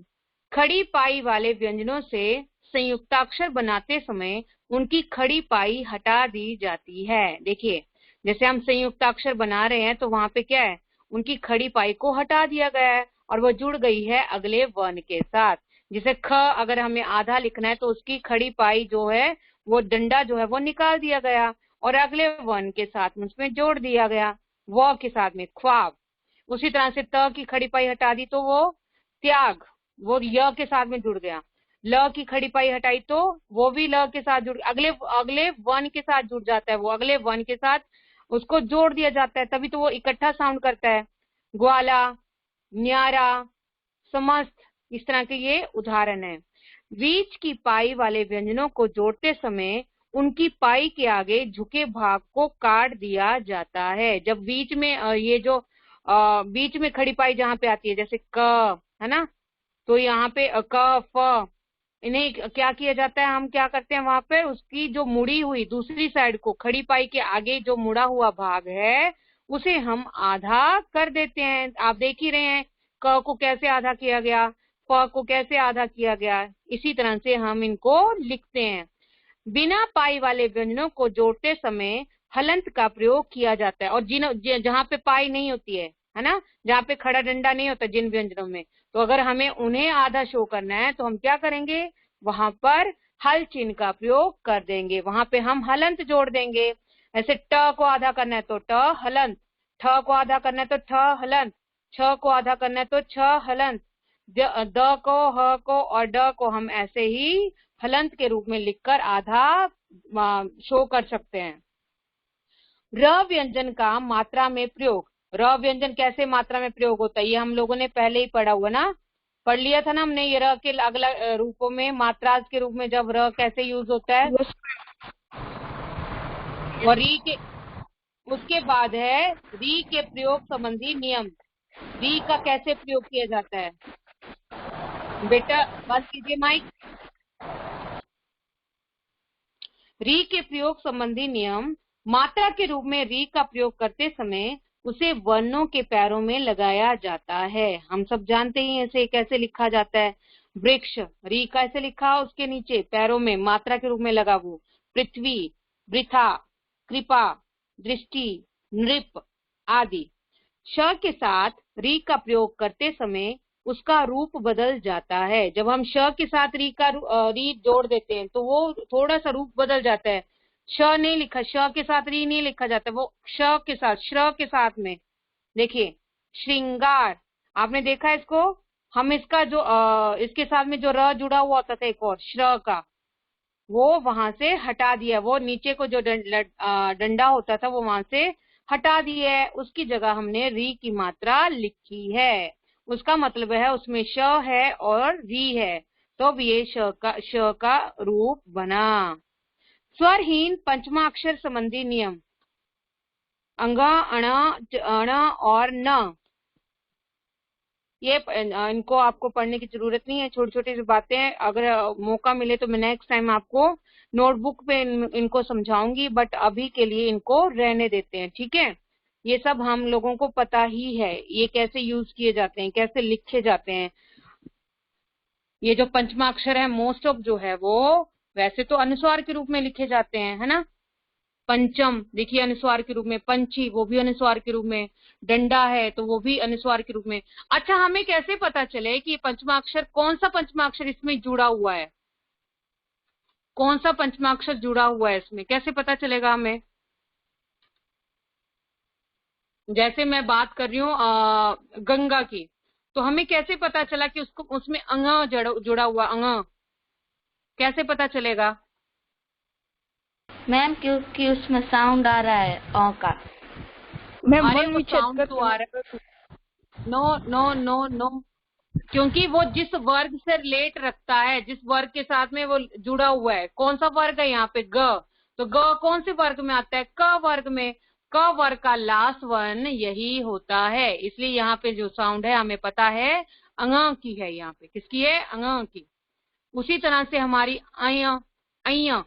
खड़ी पाई वाले व्यंजनों से संयुक्ताक्षर बनाते समय उनकी खड़ी पाई हटा दी जाती है। देखिए, जैसे हम संयुक्ताक्षर बना रहे हैं तो वहां पे क्या है, उनकी खड़ी पाई को हटा दिया गया है और वो जुड़ गई है अगले वर्ण के साथ। जैसे ख अगर हमें आधा लिखना है तो उसकी खड़ी पाई जो है, वो डंडा जो है वो निकाल दिया गया और अगले वर्ण के साथ में उसमें जोड़ दिया गया, व के साथ में ख्वाब। उसी तरह से त की खड़ी पाई हटा दी तो वो त्याग, वो य के साथ में जुड़ गया। ल की खड़ी पाई हटाई तो वो भी ल के साथ जुड़, अगले वर्ण के साथ जुड़ जाता है, वो अगले वर्ण के साथ उसको जोड़ दिया जाता है, तभी तो वो इकट्ठा साउंड करता है। ग्वाला, न्यारा, समस्त, इस तरह के ये उदाहरण है। बीच की पाई वाले व्यंजनों को जोड़ते समय उनकी पाई के आगे झुके भाग को काट दिया जाता है। जब बीच में ये जो बीच में खड़ी पाई जहाँ पे आती है, जैसे क है ना, तो यहाँ पे क फ, इन्हें क्या किया जाता है, हम क्या करते हैं वहां पे उसकी जो मुड़ी हुई दूसरी साइड को, खड़ी पाई के आगे जो मुड़ा हुआ भाग है उसे हम आधा कर देते हैं। आप देख ही रहे हैं क को कैसे आधा किया गया, फ को कैसे आधा किया गया, इसी तरह से हम इनको लिखते हैं। बिना पाई वाले व्यंजनों को जोड़ते समय हलंत का प्रयोग किया जाता है, और जहाँ पे पाई नहीं होती है ना, जहाँ पे खड़ा डंडा नहीं होता जिन व्यंजनों में, तो अगर हमें उन्हें आधा शो करना है तो हम क्या करेंगे, वहां पर हल चिन्ह का प्रयोग कर देंगे, वहां पे हम हलंत जोड़ देंगे। ऐसे ट को आधा करना है तो ट हलंत, ठ को आधा करना है तो ठ हलंत, छ को आधा करना है तो छ हलंत, द को, ह को और ड को हम ऐसे ही हलंत के रूप में लिखकर आधा शो कर सकते हैं। र व्यंजन का मात्रा में प्रयोग। र व्यंजन कैसे मात्रा में प्रयोग होता है, ये हम लोगों ने पहले ही पढ़ा हुआ ना, पढ़ लिया था ना हमने, ये र के अलग अलग रूपों में, मात्रास के रूप में जब र कैसे यूज होता है। और री के, उसके बाद है री के प्रयोग संबंधी नियम। री का कैसे प्रयोग किया जाता है, बेटा बस कीजिए माइक। री के प्रयोग संबंधी नियम। मात्रा के रूप में री का प्रयोग करते समय उसे वर्णों के पैरों में लगाया जाता है। हम सब जानते ही ऐसे कैसे लिखा जाता है। वृक्ष, री कैसे लिखा, उसके नीचे पैरों में मात्रा के रूप में लगा वो। पृथ्वी, वृथा, कृपा, दृष्टि, नृप आदि। श के साथ री का प्रयोग करते समय उसका रूप बदल जाता है। जब हम श के साथ री जोड़ देते हैं तो वो थोड़ा सा रूप बदल जाता है। श नहीं लिखा, श के साथ री नहीं लिखा जाता, वो श के साथ, श्र के साथ में। देखिए, श्रृंगार, आपने देखा इसको, हम इसका जो इसके साथ में जो र जुड़ा हुआ होता था एक और श्र का, वो वहां से हटा दिया, वो नीचे को जो डंडा होता था वो वहां से हटा दिया है, उसकी जगह हमने री की मात्रा लिखी है। उसका मतलब है उसमें श है और री है, तो अब ये श का रूप बना। स्वरहीन पंचमाक्षर संबंधी नियम। अंग, अण, अण और न, ये इनको आपको पढ़ने की जरूरत नहीं है। छोटी छोटी बातें, अगर मौका मिले तो मैं नेक्स्ट टाइम आपको नोटबुक पे इनको समझाऊंगी, बट अभी के लिए इनको रहने देते हैं, ठीक है। ये सब हम लोगों को पता ही है, ये कैसे यूज किए जाते हैं, कैसे लिखे जाते हैं। ये जो पंचमाक्षर है मोस्ट ऑफ जो है वो वैसे तो अनुस्वार के रूप में लिखे जाते हैं, है ना। पंचम देखिए अनुस्वार के रूप में, पंची वो भी अनुस्वार के रूप में, डंडा है तो वो भी अनुस्वार के रूप में। अच्छा, हमें कैसे पता चले कि पंचमाक्षर, कौन सा पंचमाक्षर इसमें जुड़ा हुआ है, कौन सा पंचमाक्षर जुड़ा हुआ है इसमें, कैसे पता चलेगा हमें? जैसे मैं बात कर रही हूँ गंगा की, तो हमें कैसे पता चला कि उसको उसमें अंग जुड़ा हुआ, अंग कैसे पता चलेगा? मैम क्योंकि उसमें साउंड आ रहा है औ का। मैम अरे वन वो विच्छेद साउंड तो आ रहा है। नो नो नो नो, क्योंकि वो जिस वर्ग से रिलेट रखता है, जिस वर्ग के साथ में वो जुड़ा हुआ है, कौन सा वर्ग है यहाँ पे? ग। तो ग कौन से वर्ग में आता है? क वर्ग में। क वर्ग का लास्ट वन यही होता है, इसलिए यहाँ पे जो साउंड है हमें पता है अंग की है, यहाँ पे किसकी है? अंग की। उसी तरह से हमारी अय, अय,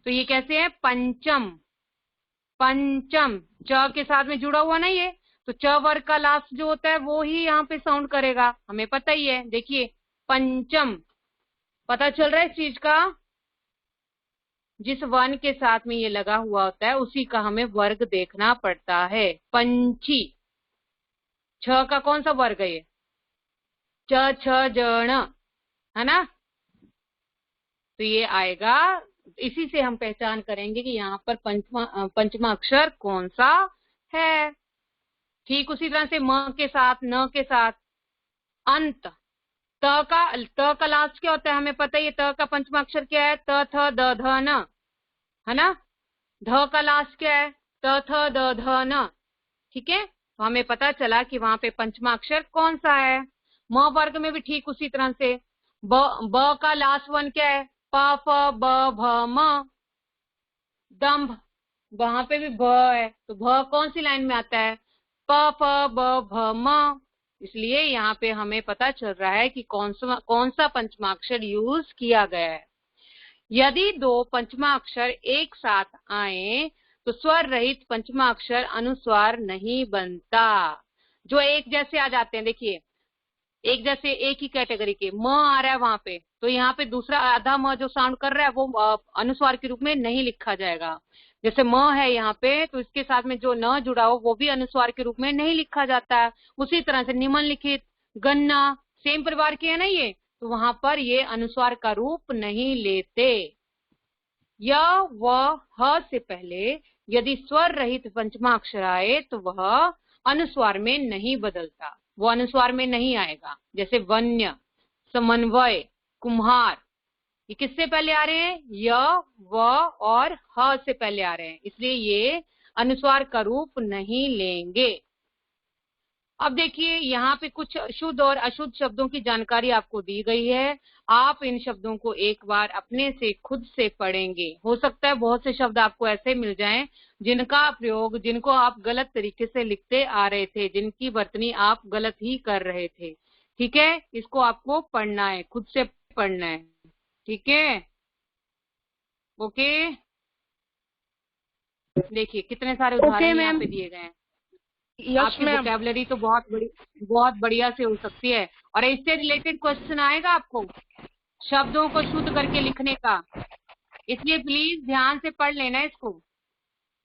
तो ये कैसे है? पंचम, पंचम च के साथ में जुड़ा हुआ नहीं है, तो च वर्ग का लास्ट जो होता है वो ही यहाँ पे साउंड करेगा, हमें पता ही है। देखिए पंचम, पता चल रहा है इस चीज का? जिस वन के साथ में ये लगा हुआ होता है उसी का हमें वर्ग देखना पड़ता है। पंछी, छ का कौन सा वर्ग है ये? च छ जण, है ना। तो ये आएगा, इसी से हम पहचान करेंगे कि यहाँ पर पंचमा अक्षर कौन सा है। ठीक उसी तरह से म के साथ, न के साथ अंत, त का लास्ट क्या होता है हमें पता ही है। त का पंचमा अक्षर क्या है? त थ द ध न, है ना। ध का लास्ट क्या है? त थ द ध न, ठीक है। तो हमें पता चला कि वहां पे पंचमा अक्षर कौन सा है। म वर्ग में भी ठीक उसी तरह से ब का लास्ट वन क्या है? प फ ब भ म, दंभ, वहां पे भी भ है, तो भ कौन सी लाइन में आता है? प फ ब भ म। इसलिए यहाँ पे हमें पता चल रहा है कि कौन सा पंचमाक्षर यूज किया गया है। यदि दो पंचमाक्षर एक साथ आए तो स्वर रहित पंचमाक्षर अनुस्वार नहीं बनता। जो एक जैसे आ जाते हैं, देखिए एक जैसे एक ही कैटेगरी के, म आ रहा है वहां पे, तो यहाँ पे दूसरा आधा म जो साउंड कर रहा है वो अनुस्वार के रूप में नहीं लिखा जाएगा। जैसे म है यहाँ पे, तो इसके साथ में जो न जुड़ा हो वो भी अनुस्वार के रूप में नहीं लिखा जाता है। उसी तरह से निम्नलिखित, गन्ना, सेम परिवार के है ना ये, तो वहां पर ये अनुस्वार का रूप नहीं लेते। य व ह से पहले यदि स्वर रहित पंचमाक्षर आए तो वह अनुस्वार में नहीं बदलता, वो अनुस्वार में नहीं आएगा। जैसे वन्य, समन्वय, कुम्हार, ये किससे पहले आ रहे हैं? य, व और ह से पहले आ रहे हैं, इसलिए ये अनुस्वार का रूप नहीं लेंगे। अब देखिए यहाँ पे कुछ शुद्ध और अशुद्ध शब्दों की जानकारी आपको दी गई है। आप इन शब्दों को एक बार अपने से खुद से पढ़ेंगे। हो सकता है बहुत से शब्द आपको ऐसे मिल जाएं जिनका प्रयोग, जिनको आप गलत तरीके से लिखते आ रहे थे, जिनकी वर्तनी आप गलत ही कर रहे थे, ठीक है। इसको आपको पढ़ना है, खुद से पढ़ना है, ठीक है। ओके, देखिए कितने सारे उदाहरण यहाँ पे दिए गए हैं। आपकी वोकैबुलरी तो बहुत बढ़िया से हो सकती है। और इससे रिलेटेड क्वेश्चन आएगा आपको शब्दों को शुद्ध करके लिखने का, इसलिए प्लीज ध्यान से पढ़ लेना इसको।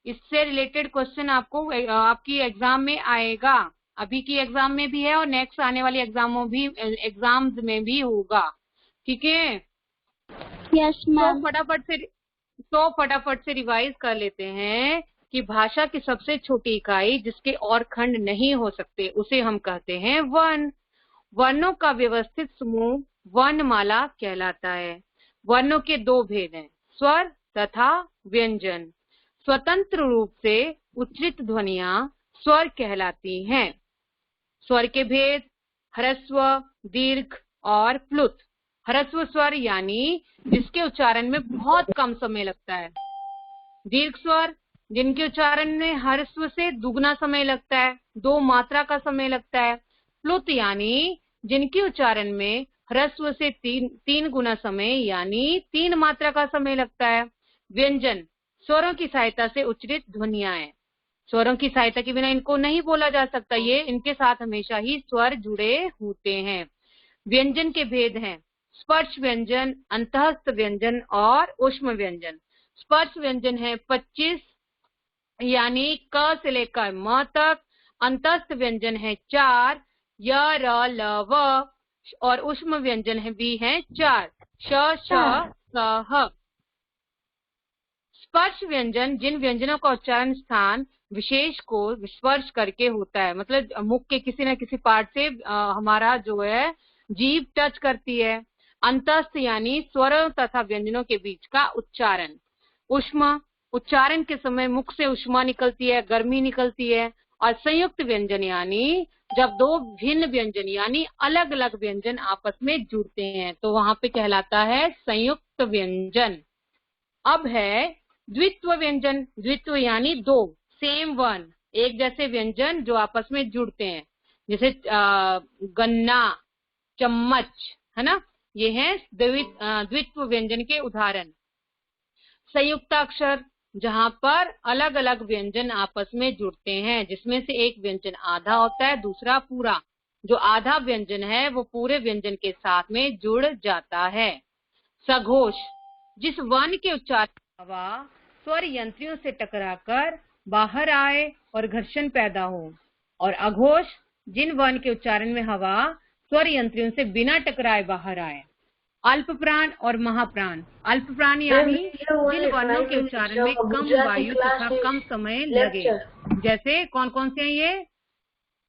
इससे रिलेटेड क्वेश्चन आपको आपकी एग्जाम में आएगा, अभी की एग्जाम में भी है और नेक्स्ट आने वाली एग्जाम्स में भी होगा, ठीक है। Yes ma'am. तो फटाफट से रिवाइज कर लेते हैं कि भाषा की सबसे छोटी इकाई जिसके और खंड नहीं हो सकते उसे हम कहते हैं वर्ण। वर्णों का व्यवस्थित समूह वर्णमाला कहलाता है। वर्णों के दो भेद हैं, स्वर तथा व्यंजन। स्वतंत्र रूप से उच्चारित ध्वनियां स्वर कहलाती हैं। स्वर के भेद ह्रस्व, दीर्घ और प्लुत। ह्रस्व स्वर यानी जिसके उच्चारण में बहुत कम समय लगता है। दीर्घ स्वर जिनके उच्चारण में ह्रस्व से दुगना समय लगता है, 2 मात्रा का समय लगता है। प्लुत यानी जिनके उच्चारण में ह्रस्व से 3 गुना समय यानी 3 मात्रा का समय लगता है। व्यंजन स्वरों की सहायता से उच्चरित ध्वनियां हैं। स्वरों की सहायता के बिना इनको नहीं बोला जा सकता, ये इनके साथ हमेशा ही स्वर जुड़े होते हैं। व्यंजन के भेद हैं स्पर्श व्यंजन, अंतःस्थ व्यंजन और ऊष्म व्यंजन। स्पर्श व्यंजन है 25 यानी क से लेकर म तक। अंतःस्थ व्यंजन है 4 य र ल व और ऊष्म व्यंजन है भी है 4 श श स ह। स्पर्श व्यंजन जिन व्यंजनों का उच्चारण स्थान विशेष को स्पर्श करके होता है, मतलब मुख के किसी न किसी पार्ट से हमारा जो है जीभ टच करती है। अंतस्थ यानी स्वरों तथा व्यंजनों के बीच का उच्चारण। ऊष्मा उच्चारण के समय मुख से ऊष्मा निकलती है, गर्मी निकलती है। और संयुक्त व्यंजन यानी जब 2 भिन्न व्यंजन यानी अलग अलग व्यंजन आपस में जुड़ते हैं तो वहां पे कहलाता है संयुक्त व्यंजन। अब है द्वित्व व्यंजन। द्वित्व यानी 2 सेम वन, एक जैसे व्यंजन जो आपस में जुड़ते हैं, जैसे गन्ना, चम्मच, है ना, ये है द्वित्व व्यंजन के उदाहरण। संयुक्ताक्षर जहां पर अलग अलग व्यंजन आपस में जुड़ते हैं, जिसमें से एक व्यंजन आधा होता है, दूसरा पूरा। जो आधा व्यंजन है वो पूरे व्यंजन के साथ में जुड़ जाता है। सघोष जिस वर्ण के उच्चारण हवा स्वर यंत्रियों से टकराकर बाहर आए और घर्षण पैदा हो। और अघोष जिन वर्ण के उच्चारण में हवा स्वर यंत्रियों से बिना टकराए बाहर आए। अल्प प्राण और महाप्राण। अल्प प्राण यानी जिन वर्णों के उच्चारण में कम वायु तथा कम समय लगे। जैसे कौन कौन से हैं ये?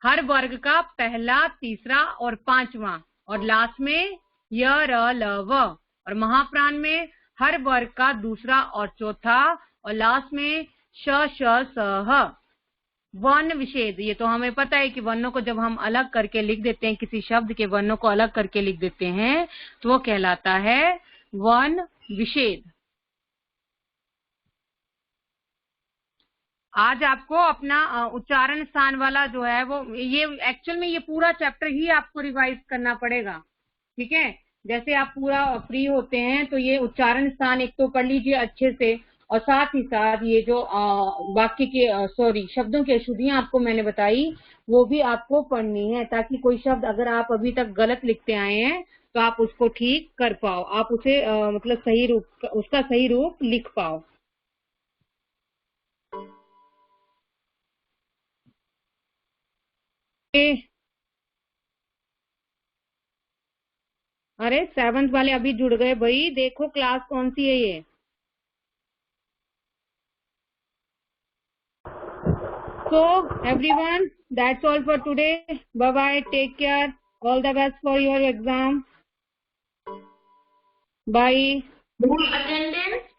हर वर्ग का पहला, तीसरा और पांचवा, और लास्ट में य र ल व। और महाप्राण में हर वर्ग का दूसरा और चौथा, और लास्ट में श श स ह। वर्ण विषेद, ये तो हमें पता है कि वर्णों को जब हम अलग करके लिख देते हैं, किसी शब्द के वर्णों को अलग करके लिख देते हैं तो वो कहलाता है वर्ण विषेद। आज आपको अपना उच्चारण स्थान वाला जो है वो ये एक्चुअल में ये पूरा चैप्टर ही आपको रिवाइज करना पड़ेगा, ठीक है। जैसे आप पूरा फ्री होते हैं तो ये उच्चारण स्थान एक तो पढ़ लीजिए अच्छे से, और साथ ही साथ ये जो वाक्य के शब्दों की अशुद्धियां आपको मैंने बताई वो भी आपको पढ़नी है, ताकि कोई शब्द अगर आप अभी तक गलत लिखते आए हैं तो आप उसको ठीक कर पाओ, आप उसे मतलब सही रूप, उसका सही रूप लिख पाओ। अरे 7th वाले अभी जुड़ गए भाई, देखो क्लास कौन सी है ये। So everyone, that's all for today. Bye bye, take care, all the best for your exam. Bye. Full attendance.